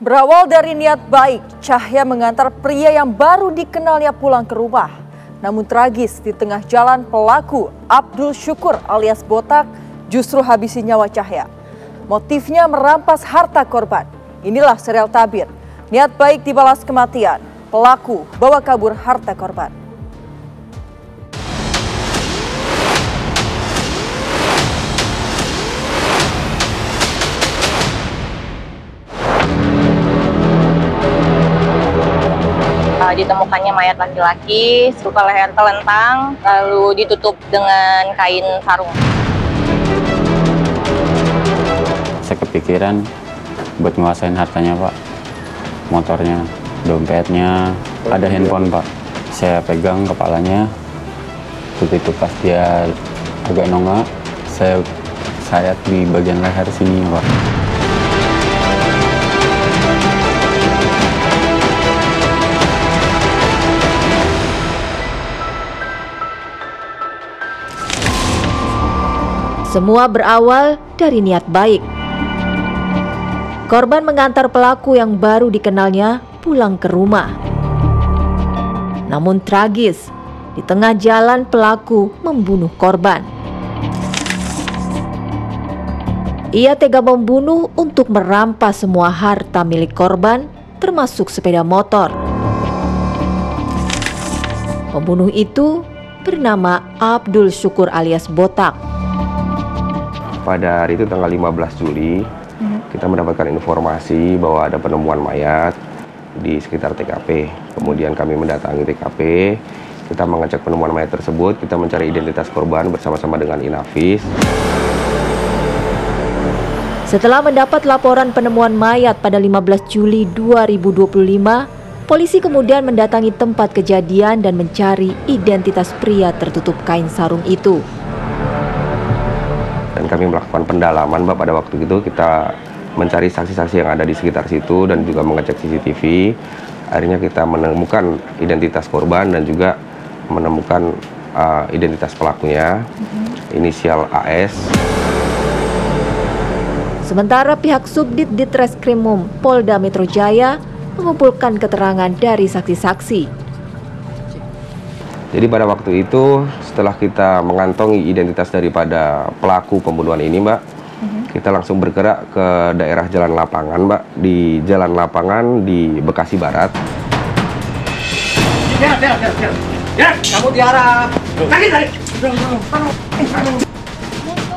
Berawal dari niat baik, Cahya mengantar pria yang baru dikenalnya pulang ke rumah. Namun tragis, di tengah jalan pelaku Abdul Syukur alias Botak justru habisi nyawa Cahya. Motifnya merampas harta korban. Inilah serial tabir. Niat baik dibalas kematian. Pelaku bawa kabur harta korban. Ditemukannya mayat laki-laki, luka leher telentang, lalu ditutup dengan kain sarung. Saya kepikiran buat nguasain hartanya, Pak. Motornya, dompetnya, ada handphone, Pak. Saya pegang kepalanya, begitu pas dia agak nongak, saya sayat di bagian leher sini, Pak. Semua berawal dari niat baik. Korban mengantar pelaku yang baru dikenalnya pulang ke rumah. Namun tragis, di tengah jalan pelaku membunuh korban. Ia tega membunuh untuk merampas semua harta milik korban, termasuk sepeda motor. Pembunuh itu bernama Abdul Syukur alias Botak. Pada hari itu tanggal 15 Juli, kita mendapatkan informasi bahwa ada penemuan mayat di sekitar TKP. Kemudian kami mendatangi TKP, kita mengecek penemuan mayat tersebut, kita mencari identitas korban bersama-sama dengan Inavis. Setelah mendapat laporan penemuan mayat pada 15 Juli 2025, polisi kemudian mendatangi tempat kejadian dan mencari identitas pria tertutup kain sarung itu. Dan kami melakukan pendalaman, Mbak. Pada waktu itu kita mencari saksi-saksi yang ada di sekitar situ dan juga mengecek CCTV. Akhirnya kita menemukan identitas korban dan juga menemukan identitas pelakunya, inisial AS. Sementara pihak Subdit Ditreskrimum Polda Metro Jaya mengumpulkan keterangan dari saksi-saksi. Jadi pada waktu itu setelah kita mengantongi identitas daripada pelaku pembunuhan ini, Mbak, kita langsung bergerak ke daerah Jalan Lapangan, Mbak, di Jalan Lapangan di Bekasi Barat. Kamu tiara.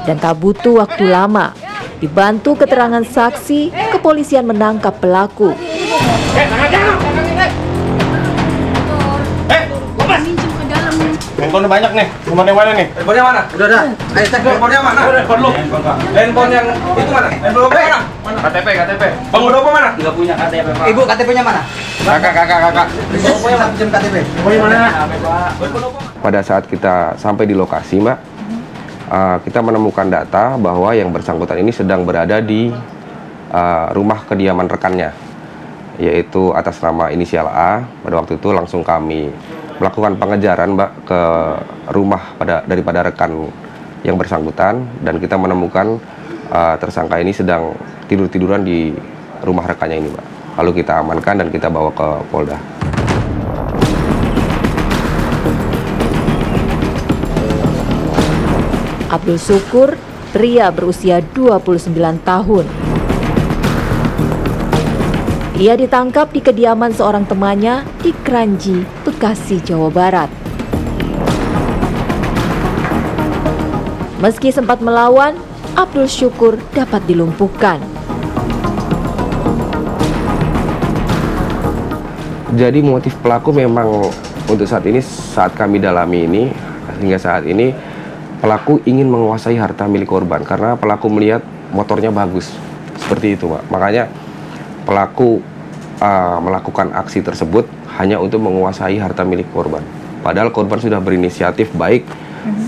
Dan tak butuh waktu lama, dibantu keterangan saksi, kepolisian menangkap pelaku. Handphone banyak nih. Handphone yang mana nih? Handphone yang mana? Udah dah. Ayo cek handphone yang mana? Handphone lu. Handphone yang itu mana? Handphone mana? KTP. Pengguna apa mana? Enggak punya KTP, Pak. Ibu KTP-nya mana? Kakak. Ibu yang pinjam KTP. Handphone mana? Pada saat kita sampai di lokasi, Mbak, kita menemukan data bahwa yang bersangkutan ini sedang berada di rumah kediaman rekannya, yaitu atas nama inisial A. Pada waktu itu langsung kami melakukan pengejaran, Mbak, ke rumah daripada rekan yang bersangkutan, dan kita menemukan tersangka ini sedang tidur-tiduran di rumah rekannya ini, Mbak. Lalu kita amankan dan kita bawa ke Polda. Abdul Syukur, pria berusia 29 tahun. Ia ditangkap di kediaman seorang temannya di Kranji, Bekasi, Jawa Barat. Meski sempat melawan, Abdul Syukur dapat dilumpuhkan. Jadi motif pelaku memang untuk saat kami dalami ini, hingga saat ini pelaku ingin menguasai harta milik korban karena pelaku melihat motornya bagus. Seperti itu, Mbak. Makanya pelaku melakukan aksi tersebut hanya untuk menguasai harta milik korban. Padahal korban sudah berinisiatif baik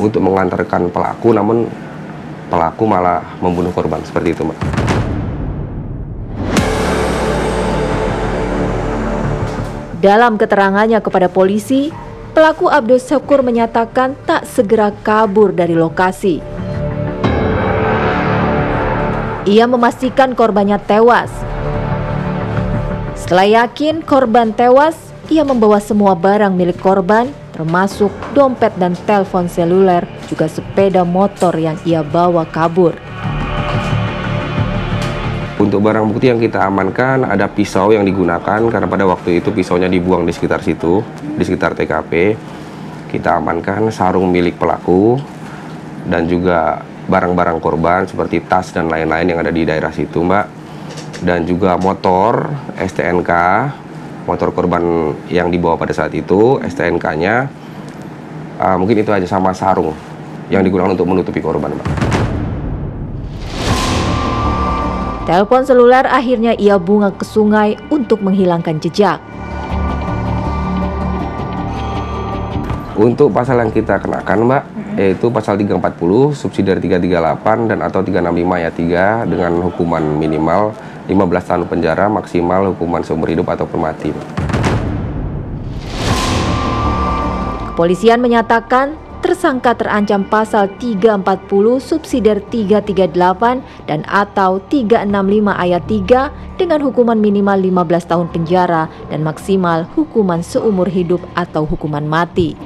untuk mengantarkan pelaku, namun pelaku malah membunuh korban. Seperti itu, Mbak. Dalam keterangannya kepada polisi, pelaku Abdul Syukur menyatakan tak segera kabur dari lokasi. Ia memastikan korbannya tewas. Setelah yakin korban tewas, ia membawa semua barang milik korban, termasuk dompet dan telepon seluler, juga sepeda motor yang ia bawa kabur. Untuk barang bukti yang kita amankan, ada pisau yang digunakan karena pada waktu itu pisaunya dibuang di sekitar situ, di sekitar TKP. Kita amankan sarung milik pelaku dan juga barang-barang korban seperti tas dan lain-lain yang ada di daerah situ, Mbak. Dan juga motor STNK, motor korban yang dibawa pada saat itu, STNK-nya mungkin itu aja, sama sarung yang digunakan untuk menutupi korban, Mbak. Telepon seluler akhirnya ia buang ke sungai untuk menghilangkan jejak. Untuk pasal yang kita kenakan, Mbak, yaitu pasal 340, subsidiar 338 dan atau 365 ayat 3 dengan hukuman minimal 15 tahun penjara, maksimal hukuman seumur hidup ataupun mati. Kepolisian menyatakan tersangka terancam pasal 340 subsidiar 338 dan atau 365 ayat 3 dengan hukuman minimal 15 tahun penjara dan maksimal hukuman seumur hidup atau hukuman mati.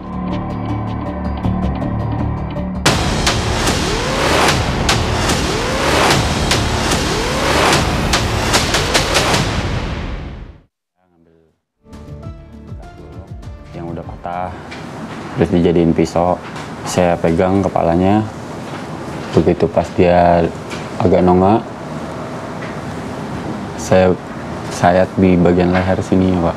Yang udah patah, terus dijadiin pisau, saya pegang kepalanya. Begitu pas dia agak nongak, saya sayat di bagian leher sini ya, Pak.